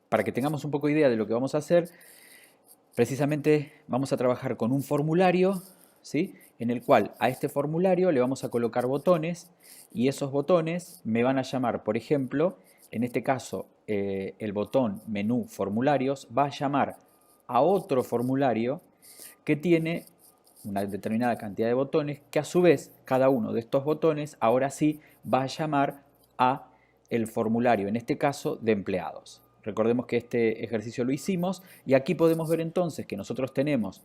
para que tengamos un poco de idea de lo que vamos a hacer, precisamente vamos a trabajar con un formulario, ¿sí? En el cual a este formulario le vamos a colocar botones y esos botones me van a llamar, por ejemplo, en este caso el botón menú formularios va a llamar a otro formulario que tiene una determinada cantidad de botones que a su vez cada uno de estos botones ahora sí va a llamar a el formulario, en este caso de empleados. Recordemos que este ejercicio lo hicimos y aquí podemos ver entonces que nosotros tenemos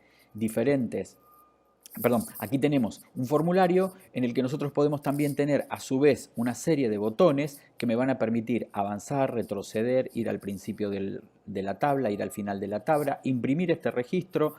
aquí tenemos un formulario en el que nosotros podemos también tener a su vez una serie de botones que me van a permitir avanzar, retroceder, ir al principio de la tabla, ir al final de la tabla, imprimir este registro,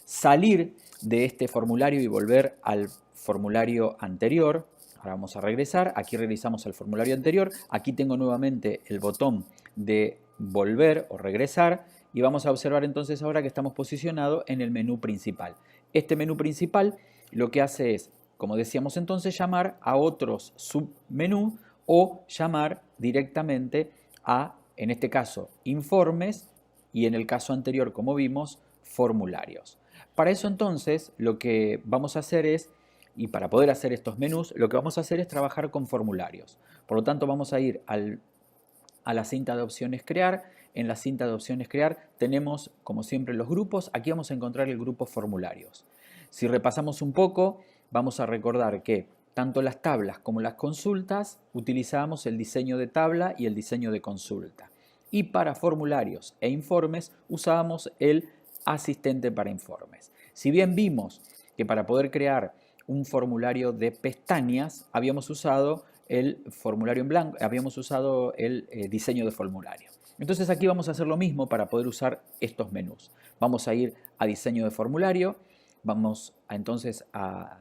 salir de este formulario y volver al formulario anterior. Ahora vamos a regresar, aquí regresamos al formulario anterior, aquí tengo nuevamente el botón de volver o regresar y vamos a observar entonces ahora que estamos posicionados en el menú principal. Este menú principal lo que hace es, como decíamos entonces, llamar a otros submenús o llamar directamente a, en este caso, informes y en el caso anterior, como vimos, formularios. Para eso entonces lo que vamos a hacer es, y para poder hacer estos menús, lo que vamos a hacer es trabajar con formularios. Por lo tanto vamos a ir a la cinta de opciones crear. En la cinta de opciones crear tenemos como siempre los grupos. Aquí vamos a encontrar el grupo formularios. Si repasamos un poco, vamos a recordar que tanto las tablas como las consultas utilizábamos el diseño de tabla y el diseño de consulta. Y para formularios e informes usábamos el asistente para informes. Si bien vimos que para poder crear un formulario de pestañas habíamos usado el formulario en blanco, habíamos usado el diseño de formulario. Entonces aquí vamos a hacer lo mismo para poder usar estos menús. Vamos a ir a diseño de formulario, vamos a, entonces a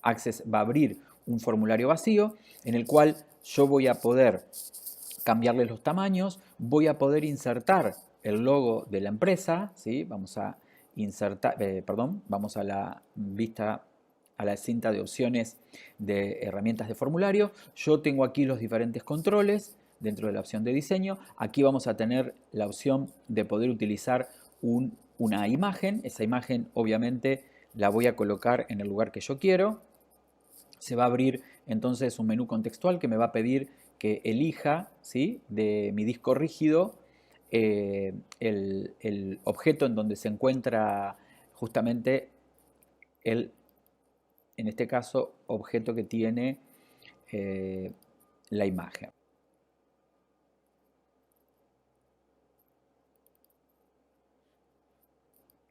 Access va a abrir un formulario vacío en el cual yo voy a poder cambiarle los tamaños, voy a poder insertar el logo de la empresa, ¿sí? Vamos a insertar, vamos a la vista, a la cinta de opciones de herramientas de formulario. Yo tengo aquí los diferentes controles dentro de la opción de diseño. Aquí vamos a tener la opción de poder utilizar una imagen. Esa imagen obviamente la voy a colocar en el lugar que yo quiero. Se va a abrir entonces un menú contextual que me va a pedir que elija, ¿sí?, de mi disco rígido el objeto en donde se encuentra justamente el, en este caso, objeto que tiene la imagen.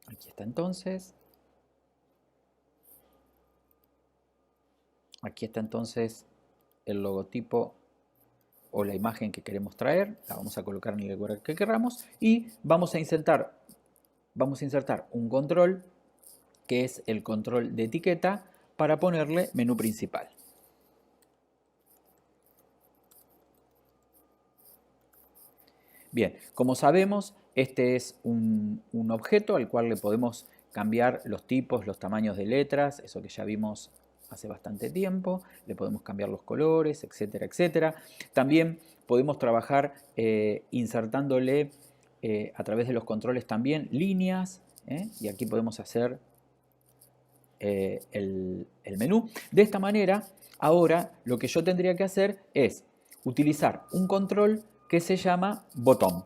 Aquí está entonces. Aquí está entonces el logotipo o la imagen que queremos traer. La vamos a colocar en el lugar que queramos y vamos a insertar un control que es el control de etiqueta para ponerle menú principal. Bien, como sabemos, este es un objeto al cual le podemos cambiar los tipos, los tamaños de letras, eso que ya vimos hace bastante tiempo, le podemos cambiar los colores, etcétera, etcétera. También podemos trabajar insertándole a través de los controles también líneas, y aquí podemos hacer el menú. De esta manera, ahora lo que yo tendría que hacer es utilizar un control que se llama botón.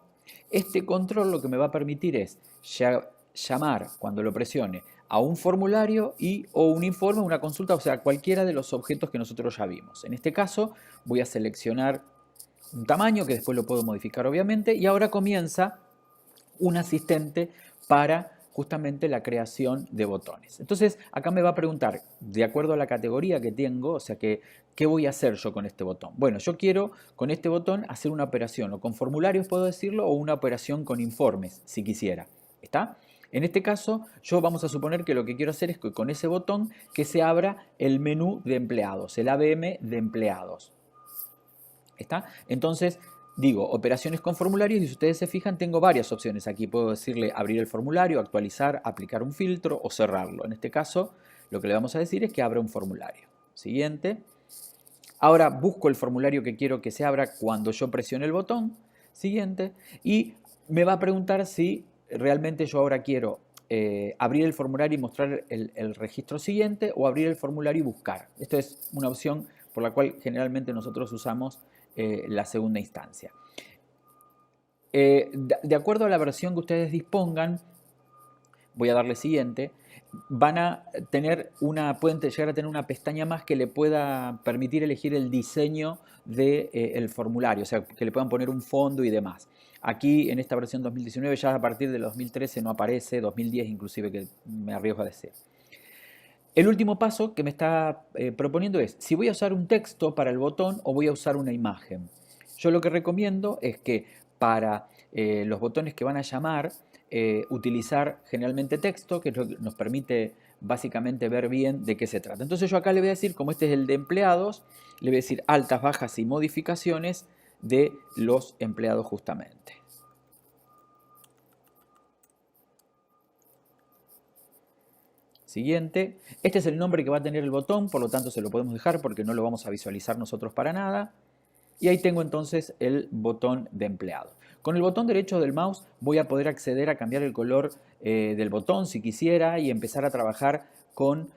Este control lo que me va a permitir es llamar cuando lo presione a un formulario o un informe, una consulta, o sea, cualquiera de los objetos que nosotros ya vimos. En este caso voy a seleccionar un tamaño que después lo puedo modificar obviamente y ahora comienza un asistente para justamente la creación de botones. Entonces acá me va a preguntar, de acuerdo a la categoría que tengo, o sea que, ¿qué voy a hacer yo con este botón? Bueno, yo quiero con este botón hacer una operación, o con formularios puedo decirlo, o una operación con informes, si quisiera. ¿Está? En este caso, yo vamos a suponer que lo que quiero hacer es que con ese botón que se abra el menú de empleados, el ABM de empleados. ¿Está? Entonces, digo, operaciones con formularios y si ustedes se fijan tengo varias opciones aquí. Puedo decirle abrir el formulario, actualizar, aplicar un filtro o cerrarlo. En este caso lo que le vamos a decir es que abra un formulario. Siguiente. Ahora busco el formulario que quiero que se abra cuando yo presione el botón. Siguiente. Y me va a preguntar si realmente yo ahora quiero abrir el formulario y mostrar el registro siguiente o abrir el formulario y buscar. Esto es una opción por la cual generalmente nosotros usamos la segunda instancia. De acuerdo a la versión que ustedes dispongan, voy a darle siguiente, van a tener pueden llegar a tener una pestaña más que le pueda permitir elegir el diseño del formulario, o sea, que le puedan poner un fondo y demás. Aquí en esta versión 2019, ya a partir de 2013 no aparece, 2010 inclusive, que me arriesgo a decir. El último paso que me está proponiendo es si voy a usar un texto para el botón o voy a usar una imagen. Yo lo que recomiendo es que para los botones que van a llamar, utilizar generalmente texto, que es lo que nos permite básicamente ver bien de qué se trata. Entonces yo acá le voy a decir, como este es el de empleados, le voy a decir altas, bajas y modificaciones de los empleados justamente. Siguiente. Este es el nombre que va a tener el botón, por lo tanto se lo podemos dejar porque no lo vamos a visualizar nosotros para nada. Y ahí tengo entonces el botón de empleado. Con el botón derecho del mouse voy a poder acceder a cambiar el color del botón si quisiera y empezar a trabajar con,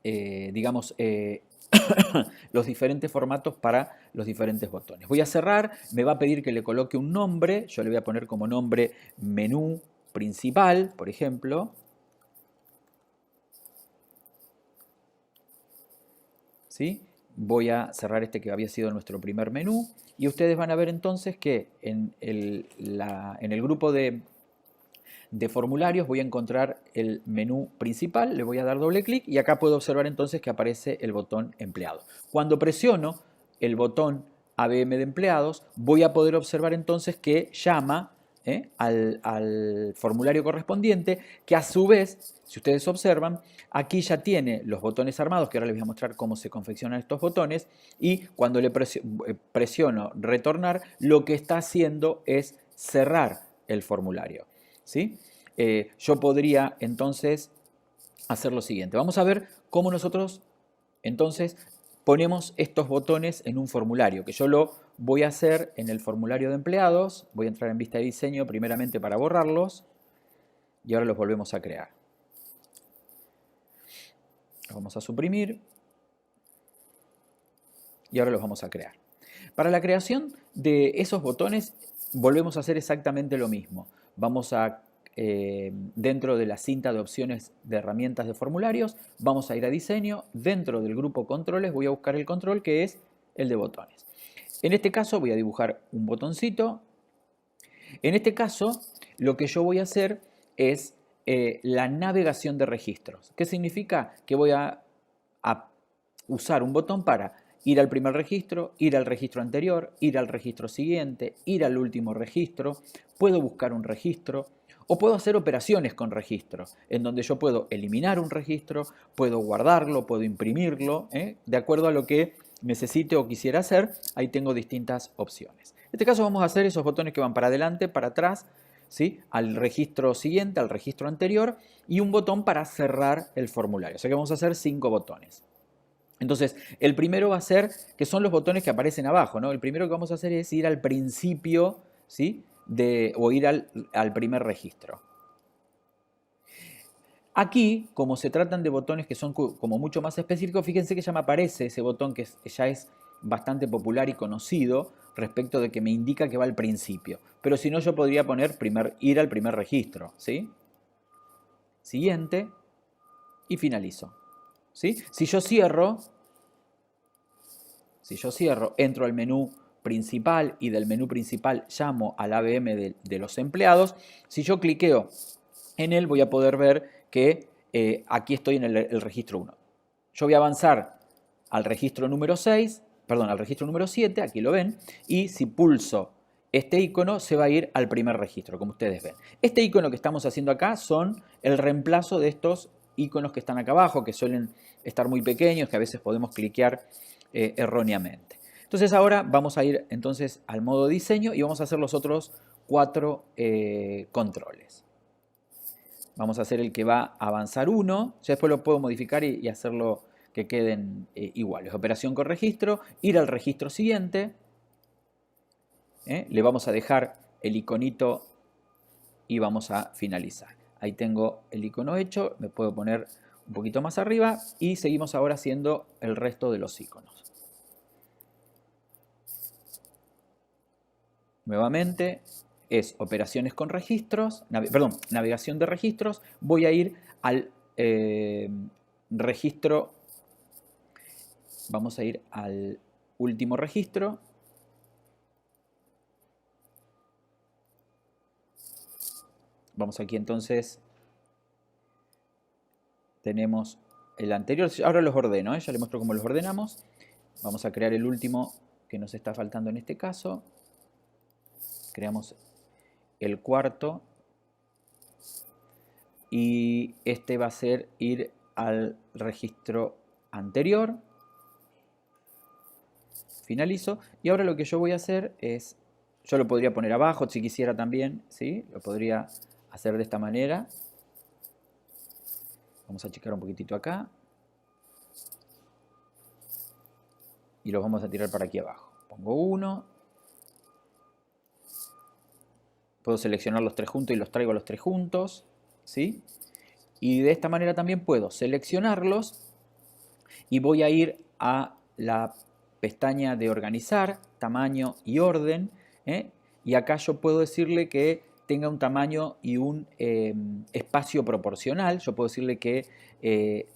digamos, los diferentes formatos para los diferentes botones. Voy a cerrar, me va a pedir que le coloque un nombre, yo le voy a poner como nombre menú principal, por ejemplo. ¿Sí? Voy a cerrar este que había sido nuestro primer menú y ustedes van a ver entonces que en el grupo de formularios voy a encontrar el menú principal, le voy a dar doble clic y acá puedo observar entonces que aparece el botón empleado. Cuando presiono el botón ABM de empleados voy a poder observar entonces que llama al formulario correspondiente, que a su vez, si ustedes observan, aquí ya tiene los botones armados, que ahora les voy a mostrar cómo se confeccionan estos botones, y cuando le presiono retornar, lo que está haciendo es cerrar el formulario, ¿sí? Yo podría entonces hacer lo siguiente. Vamos a ver cómo nosotros entonces ponemos estos botones en un formulario, que yo lo voy a hacer en el formulario de empleados. Voy a entrar en vista de diseño primeramente para borrarlos y ahora los volvemos a crear. Los vamos a suprimir y ahora los vamos a crear. Para la creación de esos botones volvemos a hacer exactamente lo mismo. Vamos a dentro de la cinta de opciones de herramientas de formularios, vamos a ir a diseño, dentro del grupo controles voy a buscar el control que es el de botones. En este caso voy a dibujar un botoncito. En este caso lo que yo voy a hacer es la navegación de registros. ¿Qué significa? Que voy a usar un botón para ir al primer registro, ir al registro anterior, ir al registro siguiente, ir al último registro. Puedo buscar un registro. O puedo hacer operaciones con registro, en donde yo puedo eliminar un registro, puedo guardarlo, puedo imprimirlo, de acuerdo a lo que necesite o quisiera hacer, ahí tengo distintas opciones. En este caso vamos a hacer esos botones que van para adelante, para atrás, ¿sí? Al registro siguiente, al registro anterior, y un botón para cerrar el formulario. O sea que vamos a hacer 5 botones. Entonces, el primero va a ser, que son los botones que aparecen abajo, ¿no? El primero que vamos a hacer es ir al principio, ¿sí? O ir al primer registro. Aquí, como se tratan de botones que son como mucho más específicos, fíjense que ya me aparece ese botón que ya es bastante popular y conocido respecto de que me indica que va al principio. Pero si no, yo podría poner ir al primer registro, ¿sí? Siguiente y finalizo, ¿sí? Si yo cierro, entro al menú principal y del menú principal llamo al ABM de los empleados. Si yo cliqueo en él voy a poder ver que aquí estoy en el registro 1. Yo voy a avanzar al registro número 6, perdón, al registro número 7, aquí lo ven, y si pulso este icono se va a ir al primer registro, como ustedes ven. Este icono que estamos haciendo acá son el reemplazo de estos iconos que están acá abajo, que suelen estar muy pequeños, que a veces podemos cliquear erróneamente. Entonces ahora vamos a ir entonces al modo diseño y vamos a hacer los otros 4 controles. Vamos a hacer el que va a avanzar 1, ya después lo puedo modificar y hacerlo que queden iguales. Operación con registro, ir al registro siguiente, Le vamos a dejar el iconito y vamos a finalizar. Ahí tengo el icono hecho, me puedo poner un poquito más arriba y seguimos ahora haciendo el resto de los iconos. Nuevamente es operaciones con registros, navegación de registros. Voy a ir al registro, vamos a ir al último registro. Vamos aquí entonces, tenemos el anterior, ahora los ordeno, ya les muestro cómo los ordenamos. Vamos a crear el último que nos está faltando en este caso. Creamos el cuarto y este va a ser ir al registro anterior. Finalizo y ahora lo que yo voy a hacer es, yo lo podría poner abajo si quisiera también, ¿sí? Lo podría hacer de esta manera. Vamos a checar un poquitito acá y los vamos a tirar para aquí abajo. Pongo uno. Puedo seleccionar los tres juntos y los traigo a los tres juntos, ¿sí? Y de esta manera también puedo seleccionarlos y voy a ir a la pestaña de organizar, tamaño y orden, y acá yo puedo decirle que tenga un tamaño y un espacio proporcional. Yo puedo decirle que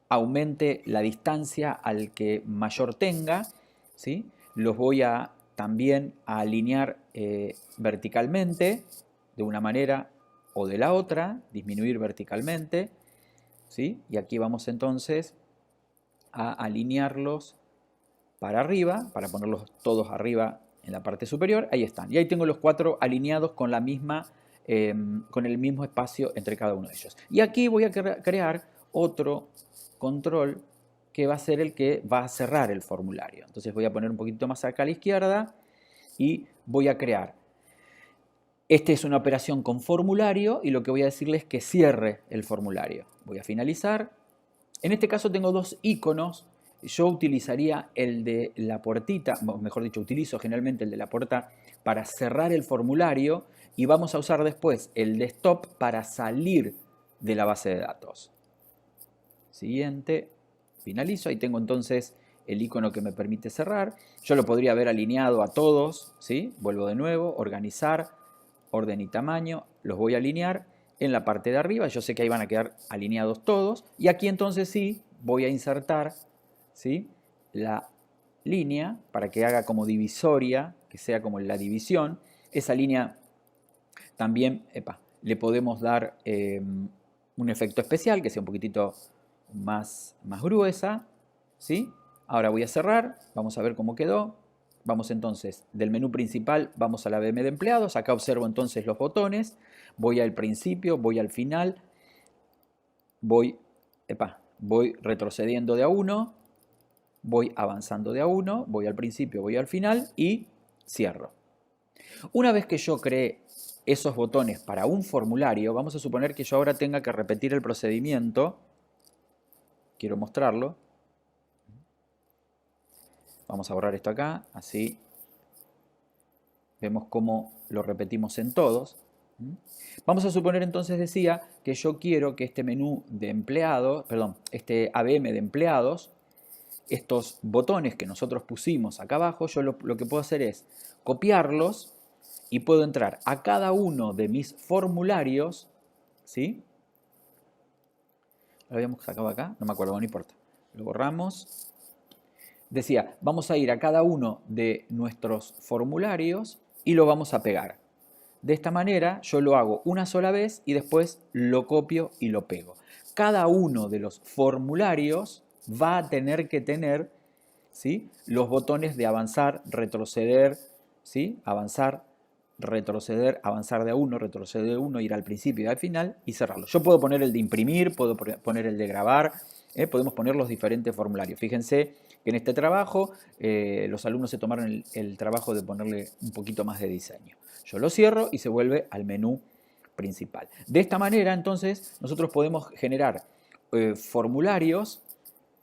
aumente la distancia al que mayor tenga, ¿sí? Los voy a también a alinear verticalmente de una manera o de la otra, disminuir verticalmente, ¿sí? Y aquí vamos entonces a alinearlos para arriba, para ponerlos todos arriba en la parte superior. Ahí están. Y ahí tengo los cuatro alineados con la misma, con el mismo espacio entre cada uno de ellos. Y aquí voy a crear otro control que va a ser el que va a cerrar el formulario. Entonces voy a poner un poquito más acá a la izquierda y voy a crear. Esta es una operación con formulario y lo que voy a decirle es que cierre el formulario. Voy a finalizar. En este caso tengo dos iconos. Yo utilizaría el de la puertita, mejor dicho, utilizo generalmente el de la puerta para cerrar el formulario y vamos a usar después el de stop para salir de la base de datos. Siguiente, finalizo. Ahí tengo entonces el icono que me permite cerrar. Yo lo podría haber alineado a todos, ¿sí? Vuelvo de nuevo, organizar, orden y tamaño, los voy a alinear en la parte de arriba. Yo sé que ahí van a quedar alineados todos. Y aquí entonces sí voy a insertar, ¿sí?, la línea para que haga como divisoria, que sea como la división. Esa línea también le podemos dar un efecto especial que sea un poquitito más gruesa, ¿sí? Ahora voy a cerrar, vamos a ver cómo quedó. Vamos entonces del menú principal, vamos a la VM de empleados. Acá observo entonces los botones. Voy al principio, voy al final. Voy retrocediendo de a uno. Voy avanzando de a uno. Voy al principio, voy al final y cierro. Una vez que yo creé esos botones para un formulario, vamos a suponer que yo ahora tenga que repetir el procedimiento. Quiero mostrarlo. Vamos a borrar esto acá, así vemos cómo lo repetimos en todos. Vamos a suponer entonces, decía, que yo quiero que este menú de empleados, este ABM de empleados, estos botones que nosotros pusimos acá abajo, yo lo que puedo hacer es copiarlos y puedo entrar a cada uno de mis formularios, ¿sí? ¿Lo habíamos sacado acá? No me acuerdo, no importa. Lo borramos. Decía, vamos a ir a cada uno de nuestros formularios y lo vamos a pegar. De esta manera yo lo hago una sola vez y después lo copio y lo pego. Cada uno de los formularios va a tener que tener, ¿sí?, los botones de avanzar, retroceder, ¿sí?, avanzar, retroceder, avanzar de a uno, retroceder de uno, ir al principio y al final y cerrarlo. Yo puedo poner el de imprimir, puedo poner el de grabar, podemos poner los diferentes formularios. Fíjense que en este trabajo los alumnos se tomaron el trabajo de ponerle un poquito más de diseño. Yo lo cierro y se vuelve al menú principal. De esta manera entonces nosotros podemos generar formularios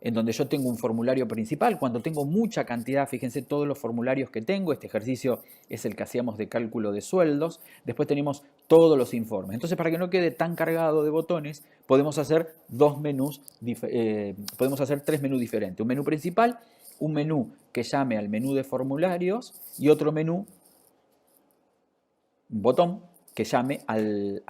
en donde yo tengo un formulario principal. Cuando tengo mucha cantidad, fíjense todos los formularios que tengo, este ejercicio es el que hacíamos de cálculo de sueldos, después tenemos todos los informes. Entonces, para que no quede tan cargado de botones, podemos hacer podemos hacer tres menús diferentes. Un menú principal, un menú que llame al menú de formularios y otro menú, un botón, que llame al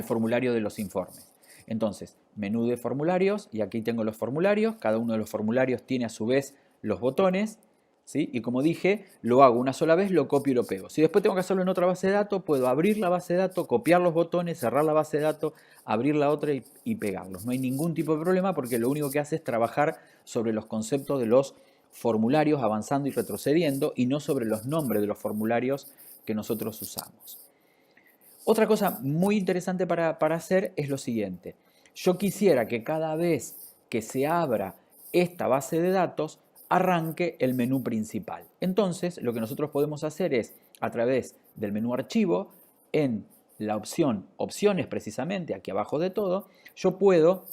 formulario de los informes. Entonces, menú de formularios, y aquí tengo los formularios, cada uno de los formularios tiene a su vez los botones, ¿sí? Y como dije, lo hago una sola vez, lo copio y lo pego. Si después tengo que hacerlo en otra base de datos, puedo abrir la base de datos, copiar los botones, cerrar la base de datos, abrir la otra y pegarlos. No hay ningún tipo de problema porque lo único que hace es trabajar sobre los conceptos de los formularios avanzando y retrocediendo y no sobre los nombres de los formularios que nosotros usamos. Otra cosa muy interesante para hacer es lo siguiente. Yo quisiera que cada vez que se abra esta base de datos, arranque el menú principal. Entonces, lo que nosotros podemos hacer es, a través del menú archivo, en la opción opciones precisamente, aquí abajo de todo, yo puedo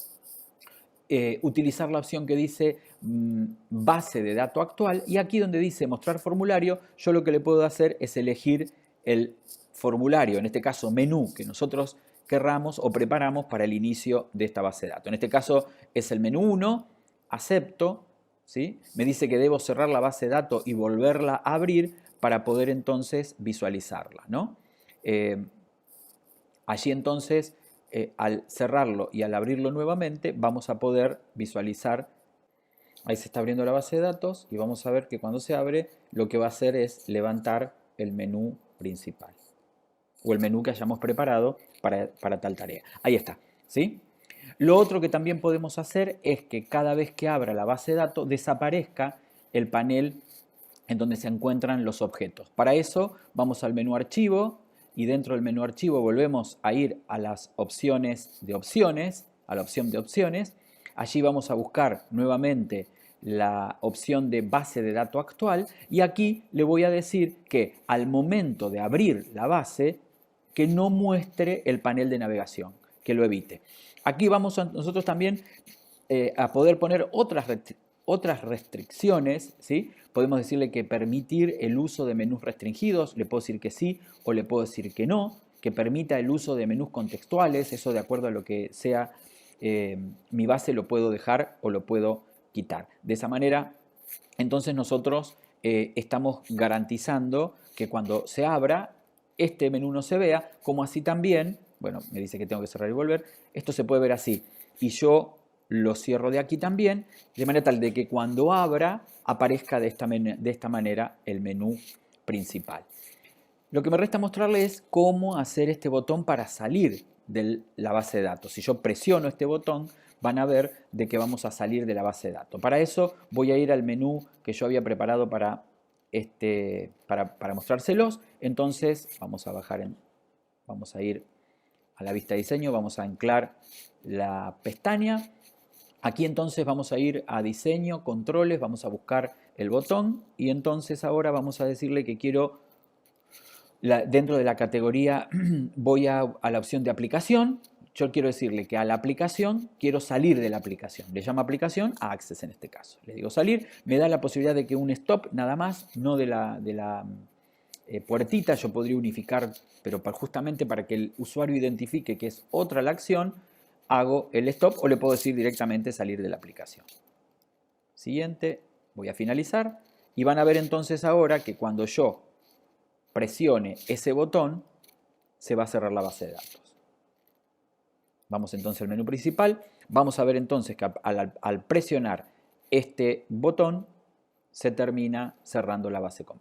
utilizar la opción que dice base de dato actual, y aquí donde dice mostrar formulario, yo lo que le puedo hacer es elegir el formulario, en este caso menú, que nosotros querramos o preparamos para el inicio de esta base de datos. En este caso es el menú 1, acepto, ¿sí? Me dice que debo cerrar la base de datos y volverla a abrir para poder entonces visualizarla, ¿no? Allí entonces, al cerrarlo y al abrirlo nuevamente, vamos a poder visualizar. Ahí se está abriendo la base de datos y vamos a ver que cuando se abre, lo que va a hacer es levantar el menú principal o el menú que hayamos preparado para tal tarea. Ahí está, ¿sí? Lo otro que también podemos hacer es que cada vez que abra la base de datos desaparezca el panel en donde se encuentran los objetos. Para eso vamos al menú archivo y dentro del menú archivo volvemos a ir a las opciones de opciones, a la opción de opciones. Allí vamos a buscar nuevamente la opción de base de datos actual y aquí le voy a decir que al momento de abrir la base, que no muestre el panel de navegación, que lo evite. Aquí vamos nosotros también a poder poner otras restricciones, ¿sí? Podemos decirle que permitir el uso de menús restringidos, le puedo decir que sí o le puedo decir que no, que permita el uso de menús contextuales, eso de acuerdo a lo que sea mi base lo puedo dejar o lo puedo quitar. De esa manera, entonces nosotros estamos garantizando que cuando se abra, este menú no se vea, como así también, bueno, me dice que tengo que cerrar y volver, esto se puede ver así, y yo lo cierro de aquí también, de manera tal de que cuando abra aparezca de esta manera el menú principal. Lo que me resta mostrarles es cómo hacer este botón para salir de la base de datos. Si yo presiono este botón, van a ver de que vamos a salir de la base de datos. Para eso voy a ir al menú que yo había preparado para mostrárselos. Entonces vamos a ir a la vista de diseño, vamos a anclar la pestaña. Aquí entonces vamos a ir a diseño, controles, vamos a buscar el botón y entonces ahora vamos a decirle que quiero, dentro de la categoría voy a la opción de aplicación. Yo quiero decirle que a la aplicación quiero salir de la aplicación. Le llamo aplicación a Access en este caso. Le digo salir, me da la posibilidad de que un stop nada más, no de la puertita, yo podría unificar, pero justamente para que el usuario identifique que es otra la acción, hago el stop o le puedo decir directamente salir de la aplicación. Siguiente, voy a finalizar y van a ver entonces ahora que cuando yo presione ese botón, se va a cerrar la base de datos. Vamos entonces al menú principal, vamos a ver entonces que al presionar este botón se termina cerrando la base completa.